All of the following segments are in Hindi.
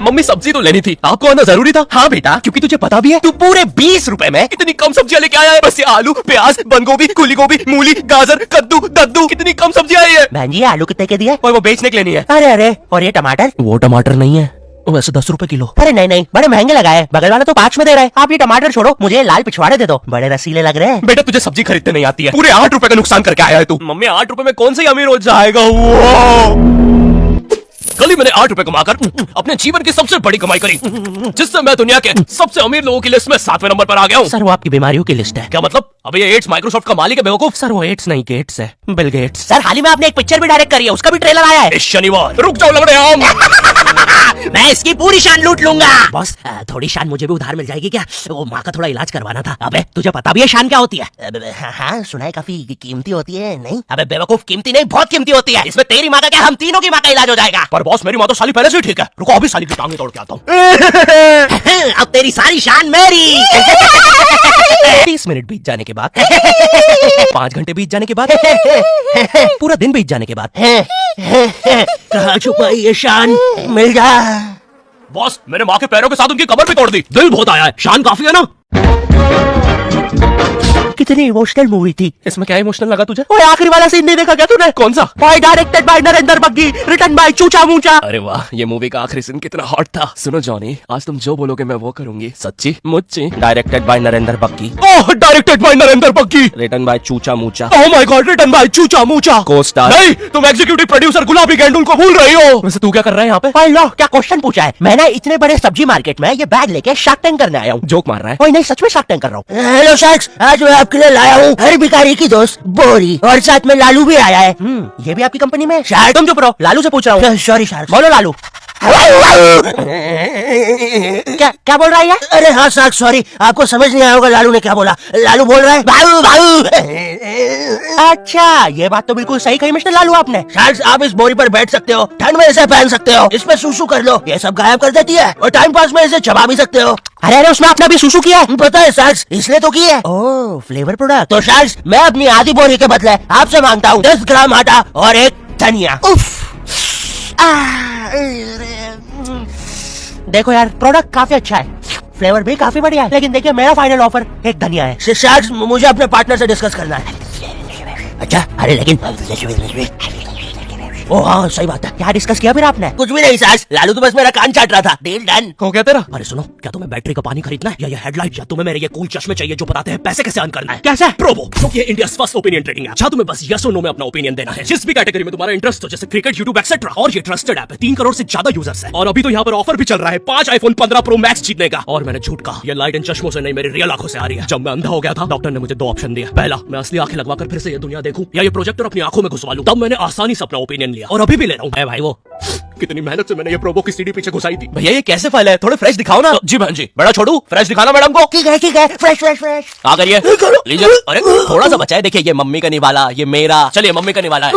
मम्मी सब्जी तो लेनी थी, आपको आना जरूरी था। हाँ बेटा, क्योंकि तुझे पता भी है तू पूरे 20 रुपए में इतनी कम सब्जियां लेके आया है। बस ये आलू, प्याज, बंद गोभी, खुली गोभी, मूली, गाजर, कद्दू, दद्दू, कितनी कम सब्जियां आई है। बहन जी आलू कितने के दिए? और वो बेचने के लिए नहीं है। अरे अरे, और ये टमाटर? वो टमाटर नहीं है, वैसे 10 रुपए किलो। अरे नहीं नहीं, बड़े महंगे लगाए, बगल वाला तो 5 में दे रहा है। आप ये टमाटर छोड़ो, मुझे लाल पिछवाड़े दे दो, बड़े रसीले लग रहे हैं। बेटा तुझे सब्जी खरीदने नहीं आती है, पूरे 8 रुपए का नुकसान करके आया है तू। मम्मी 8 रुपए में कौन सा अमीर हो जाएगा। कल ही मैंने 8 रुपए कमाकर अपने जीवन की सबसे बड़ी कमाई करी, जिससे मैं दुनिया के सबसे अमीर लोगों की लिस्ट में 7वें नंबर पर आ गया हूँ। सर वो आपकी बीमारियों की लिस्ट है। क्या मतलब? अबे ये एड्स माइक्रोसॉफ्ट का मालिक है बेवकूफ। सर वो एड्स नहीं गेट्स है, बिल गेट्स। सर हाल ही में आपने एक पिक्चर भी डायरेक्ट करी है, उसका भी ट्रेलर आया है। इस शनिवार। रुक जाओ लग रहे हम। मैं इसकी पूरी शान लूट लूंगा। बॉस थोड़ी शान मुझे भी उधार मिल जाएगी क्या? वो माँ का थोड़ा इलाज करवाना था। अबे तुझे पता भी है शान क्या होती है? हाँ सुना है काफी कीमती होती है। नहीं अबे बेवकूफ, कीमती नहीं बहुत कीमती होती है। इसमें तेरी माँ का क्या, हम तीनों की माँ का इलाज हो जाएगा। पर बॉस मेरी माँ तो साली पहले से ही ठीक है। रुको अभी साली की टांगे तोड़ के आता हूँ। अब तेरी सारी शान मेरी। 30 मिनट बीत जाने के बाद, 5 घंटे बीत जाने के बाद, पूरा दिन बीत जाने के बाद, कहाँ छुपाई ये शान? मिल जा। बॉस मेरे माँ के पैरों के साथ उनकी कमर भी तोड़ दी। दिल बहुत आया है, शान काफी है ना। कितनी इमोशनल मूवी थी। इसमें क्या इमोशनल लगा तुझे? ओए आखिरी वाला सीन नहीं देखा क्या तूने? कौन सा? Directed by Narendra Baggi, written by Chucha Mucha. अरे वाह, ये मूवी का आखिरी सीन कितना हॉट था। सुनो जॉनी, आज तुम जो बोलोगे मैं वो करूंगी। सच्ची मुच्ची। Directed by Narendra Baggi. Oh, directed by Narendra Baggi. Written by Chucha Mucha. Oh my god, written by Chucha Mucha. Co-star. नहीं, तुम एग्जीक्यूटिव प्रोड्यूसर गुलाबी गेंडुल को भूल रही हो। वैसे तू क्या कर रहा है यहाँ पे? ओए लो, क्या क्वेश्चन पूछा है? मैं ना इतने बड़े सब्जी मार्केट में ये बैग लेके शार्क टैंक करने आया हूँ। जोक मार रहा है? ओए नहीं, सच में शार्क टैंक कर रहा हूँ। हेलो शार्क्स, आज मैं आपके लिए लाया हूँ हर भिखारी की दोस्त बोरी, और साथ में लालू भी आया है। ये भी आपकी कंपनी में? शार्क तुम चुप रहो, लालू से पूछ रहा हूँ। Sorry shark. बोलो लालू। क्या क्या बोल रहा है? अरे हाँ शार्क, सॉरी, आपको समझ नहीं आया होगा लालू ने क्या बोला। लालू बोल रहा है भाऊ भाऊ। अच्छा, ये बात तो बिल्कुल सही कही मिस्टर लालू आपने। शार्क आप इस बोरी पर बैठ सकते हो, ठंड में इसे पहन सकते हो, इसमें सुसु कर लो, ये सब गायब कर देती है, और टाइम पास में इसे चबा भी सकते हो। अरे अरे, उसमें आपने भी सुसु किया है? पता है शार्क, इसलिए तो की है। ओह, फ्लेवर प्रोडक्ट। तो शार्क मैं अपनी आधी बोरी के बदले आपसे मांगता हूँ 10 ग्राम आटा और एक धनिया। देखो यार, प्रोडक्ट काफी अच्छा है, फ्लेवर भी काफी बढ़िया है, लेकिन देखिए मेरा फाइनल ऑफर एक धनिया है। शार्क मुझे अपने पार्टनर से डिस्कस करना है। अच्छा, अरे लेकिन ओ हाँ सही बात है। क्या डिस्कस किया फिर आपने? कुछ भी नहीं सास, लालू तो बस मेरा कान चाट रहा था। डील डन हो गया तेरा? अरे सुनो, क्या तुम्हें बैटरी का पानी खरीदना है, या ये हेडलाइट, या तुम्हें मेरे ये कूल चश्मे चाहिए जो बताते हैं पैसे कैसे अर्न करना है? कैसे? प्रोबो, क्योंकि ये India first opinion trading app. जहाँ तुम्हें बस यस और नो में अपना ओपिनियन देना है, जिस भी कैटेगरी में तुम्हारा इंटरेस्ट हो, जैसे क्रिकेट, यूट्यूब एक्सेट्रा। और ये ट्रस्टेड ऐप है, 3 करोड़ से ज्यादा यूजर्स है। और अभी तो यहाँ पर ऑफर भी चल रहा है 5 iPhone 15 Pro Max जीतने का। और मैंने झूठ कहा, ये लाइट इन चश्मों से नहीं, मेरी रियल आंखों से आ रही है। जब मैं अंधा हो गया था, डॉक्टर ने मुझे 2 ऑप्शन दिया। पहला, मैं असली आंखें लगवाकर फिर से ये दुनिया देखूं, या ये प्रोजेक्टर अपनी आंखों में घुसवा लूं। तब मैंने आसानी से अपना ओपिनियन लिया, और अभी भी ले रहा हूँ। भाई वो कितनी मेहनत से मैंने ये प्रोबो की सीडी पीछे घुसाई थी। भैया ये कैसे फाइल है, थोड़े फ्रेश दिखाओ ना। जी बहन जी, बड़ा छोटू फ्रेश दिखाना मैडम को। ठीक है फ्रेश फ्रेश फ्रेश। क्या करिए लीजिए। अरे थोड़ा सा बचा है, देखिए ये मम्मी का निवाला, ये मेरा। चलिए मम्मी का निवाला है।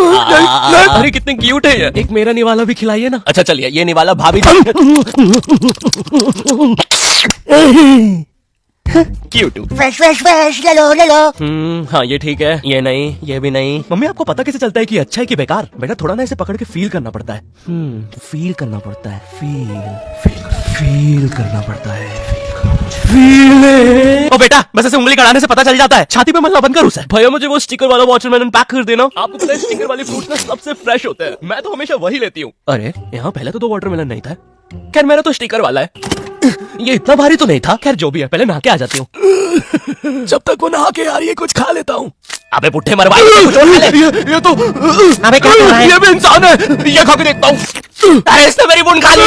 अरे कितनी क्यूट है ये। एक मेरा निवाला भी खिलाइए ना। अच्छा चलिए, ये निवाला भाभी। क्यूट फ्रेश फ्रेश फ्रेश, ले लो। हाँ ये ठीक है, ये नहीं, ये भी नहीं। मम्मी आपको पता कैसे चलता है कि अच्छा है कि बेकार? बेटा थोड़ा ना इसे पकड़ के फील करना पड़ता है। फील करना पड़ता है, फील करना पड़ता है। ओ बेटा, बस ऐसे उंगली गड़ाने से पता चल जाता है। छाती पे मलना बंद कर उसे। भैया मुझे वो स्टिकर वाला वाटरमेलन पैक कर देना। आपको पता है स्टिकर वाले फ्रूट्स ना सबसे फ्रेश होते हैं, मैं तो हमेशा वही लेती हूँ। अरे यहाँ पहले तो 2 वाटरमेलन नहीं था। खैर मेरा तो स्टिकर वाला है। ये इतना भारी तो नहीं था। खैर जो भी है, पहले नहा के आ जाती हूँ। जब तक वो नहा के आ रही है कुछ खा लेता हूँ। अबे पुट्ठे मरवाई, कुछ और खा ले। ये तो अबे क्या कर रहा है? ये भी इंसान है, ये खा के देखता हूँ। अरे इसने मेरी बूंद खा ली।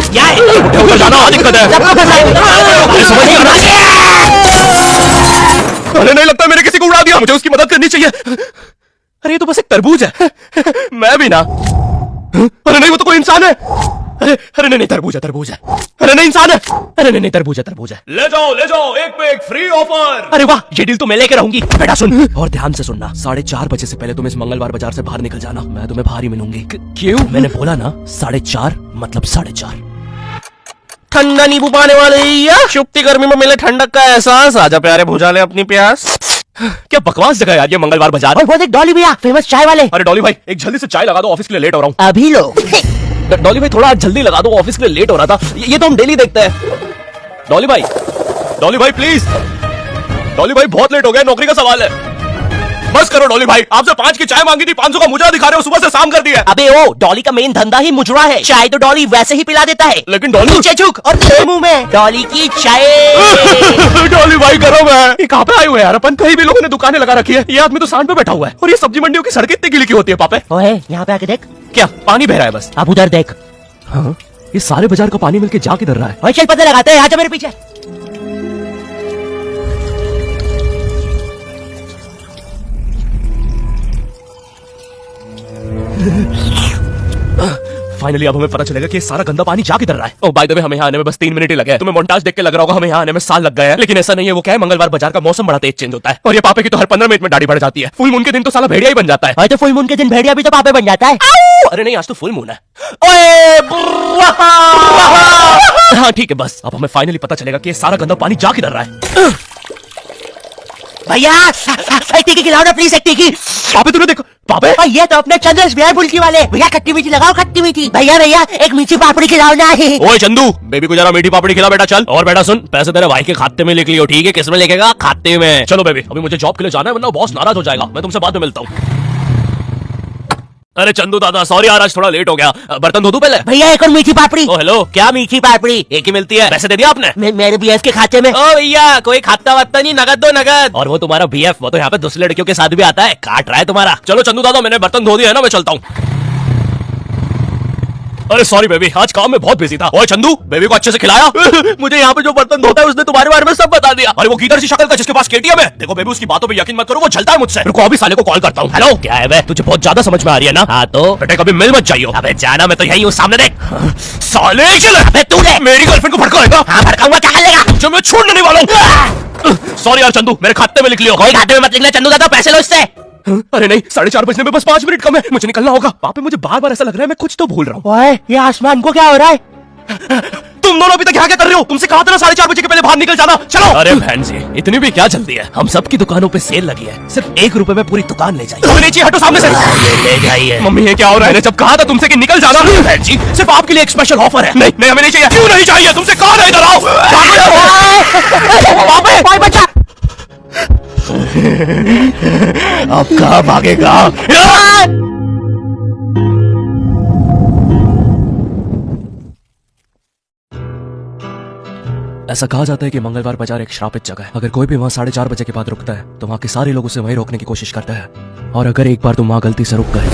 क्या है? ऊपर जाना दिक्कत है। समझ नहीं आ रहा। अरे नहीं लगता मैंने किसी को उड़ा दिया, मुझे उसकी मदद करनी चाहिए। अरे ये तो बस एक तरबूज है। मैं भी ना। अरे नहीं वो तो कोई इंसान है। अरे नहीं तरबूज है। अरे नहीं इंसान है। अरे नहीं तरबूज है। ले जाओ एक पे एक फ्री ऑफर। अरे वाह, ये डील तो मैं लेके रहूंगी। बेटा सुन और ध्यान से सुनना, 4:30 बजे से पहले तुम इस मंगलवार बाजार से बाहर निकल जाना। मैं तुम्हें बाहर ही मिलूंगी। क्यों? मैंने बोला ना 4:30 मतलब 4:30। ठंडा नींबू पाने वाले शुक्ति गर्मी में मिले ठंडक का एहसास। आजा प्यारे बुझा ले अपनी प्यास। क्या बकवास जगह यार ये मंगलवार बाजार। और वो देख डॉली भैया, फेमस चाय वाले। अरे डॉली भाई, एक जल्दी से चाय लगा दो, ऑफिस के लिए लेट हो रहा हूँ। अभी लो। डॉली भाई थोड़ा जल्दी लगा दो, ऑफिस के लिए लेट हो रहा था। ये तो हम डेली देखते हैं। डॉली भाई प्लीज, डॉली भाई बहुत लेट हो गया, नौकरी का सवाल है। बस करो डॉली भाई, आपसे 5 की चाय मांगी थी, 500 का मुजरा दिखा रहे हो, सुबह से शाम कर दिया। अबे ओ, डॉली का मेन धंधा ही मुजरा है। चाय तो डॉली वैसे ही पिला देता है। लेकिन डॉली नीचे झुक और तेरे मुंह में डॉली की चाय। डॉली भाई करो मैं, ये कहाँ पे आए हुए यार अपन? कहीं भी लोगों ने दुकानें लगा रखी है, ये आदमी तो सांड पे बैठा हुआ है। और ये सब्जी मंडियों की सड़कें इतनी गीली क्यों होती है पापे? ओए, यहाँ पे आके देख। क्या पानी बह रहा है बस? अब उधर देख। हाँ, ये सारे बाजार का पानी मिलके जा किधर रहा है? ओए चल पता लगाते हैं, आजा मेरे पीछे। फाइनली अब हमें पता चलेगा कि ये सारा गंदा पानी जा किधर रहा है। ओह बाय द वे, हमें यहाँ आने में बस 3 मिनट ही लगे हैं। तुम्हें मोन्टाज देख के लग रहा होगा हमें यहाँ आने में साल लग गए हैं, लेकिन ऐसा नहीं है। वो क्या है, मंगलवार बाजार का मौसम बड़ा तेज चेंज होता है और ये पापे की तो हर 15 मिनट में दाढ़ी बढ़ जाती है। फुल मून के दिन तो साला भेड़िया ही बन जाता है। भाई तो फुल मून के दिन भेड़िया भी तो पापे बन जाता है। अरे नहीं, आज तो फुल मून है। ओए हाँ ठीक है, बस अब हमें फाइनली पता चलेगा कि ये सारा गंदा पानी जा किधर रहा है। भैया एक टिकी खिलाओ ना प्लीज, एक टिकी। पापे तूने देखो, पापे ये तो अपने चंद्रस बिहार बुल्की वाले भैया, खट्टी मीठी लगाओ, खट्टी मीठी। भैया एक मीठी पापड़ी खिलाओ ना। ओए चंदू, बेबी को जरा मीठी पापड़ी खिला बेटा, चल। और बेटा सुन, पैसे तेरे भाई के खाते में लिख लियो, ठीक है? किसमें लिखेगा? खाते में। चलो बेबी, अभी मुझे जॉब के लिए जाना है, वरना बॉस नाराज हो जाएगा। मैं तुमसे बाद में मिलता हूँ। अरे चंदू दादा सॉरी यार, आज थोड़ा लेट हो गया। बर्तन धो दूं पहले? भैया एक और मीठी पापड़ी। ओ हेलो, क्या मीठी पापड़ी? एक ही मिलती है। पैसे दे दिया आपने? मेरे बीएफ के खाते में। ओ भैया कोई खाता वाता नहीं, नगद दो नगद। और वो तुम्हारा बीएफ, वो तो यहाँ पे दूसरी लड़कियों के साथ भी आता है, काट रहा है तुम्हारा। चलो चंदू दादा, मैंने बर्तन धो दिया है ना, मैं चलता हूँ। अरे सॉरी बेबी, आज काम में बहुत बिजी था। ओए चंदू, बेबी को अच्छे से खिलाया? मुझे यहाँ पे जो बर्तन धोता है उसने तुम्हारे बारे में सब बता दिया। अरे वो गीदड़ सी शक्ल का जिसके पास केटीएम है। देखो बेबी, उसकी बातों पे यकीन मत करो, वो जलता है मुझसे। रुको अभी साले को कॉल करता हूँ। हेलो, क्या है बे? तुझे बहुत ज्यादा समझ में आ रही है ना? हाँ तो बेटे कभी मिल मत जाइयो। अबे जाना, मैं तो यही हूँ, सामने देख। साले चल, अबे तूने मेरी गर्लफ्रेंड को भड़काएगा? हाँ भड़काऊंगा, क्या कर लेगा? तुझे मैं छोड़ने नहीं वाला हूँ। सॉरी यार चंदू, मेरे खाते में लिख लियो। कोई खाते में मत लिखना चंदू दादा, पैसे लो इससे। अरे नहीं, 4:30 बजने में बस 5 मिनट कम है, मुझे निकलना होगा। पापे मुझे बार बार ऐसा लग रहा है मैं कुछ तो भूल रहा हूँ। ओए ये आसमान को क्या हो रहा है? तुम दोनों अभी तक यहाँ क्या कर रहे हो? तुमसे कहा था ना 4:30 बजे के पहले बाहर निकल जाना। चलो। अरे बहन जी, इतनी भी क्या जल्दी है? हम सबकी दुकानों पे सेल लगी है, सिर्फ 1 रुपए में पूरी दुकान ले जाइए। नीचे हटो सामने से। ले जाइए। मम्मी ये क्या हो रहा है? जब कहा था तुमसे कि निकल जाना। बहन जी सिर्फ आपके लिए एक स्पेशल ऑफर है। नहीं हमें नहीं चाहिए। क्यों नहीं चाहिए? तुमसे कहा था इधर आओ। पापे बचा। अब कहाँ भागेगा? ऐसा कहा जाता है कि मंगलवार बाजार एक श्रापित जगह है। अगर कोई भी वहाँ 4:30 बजे के बाद रुकता है तो वहाँ के सारे लोग उसे वहीं रोकने की कोशिश करते हैं। और अगर एक बार तुम वहाँ गलती से रुक गए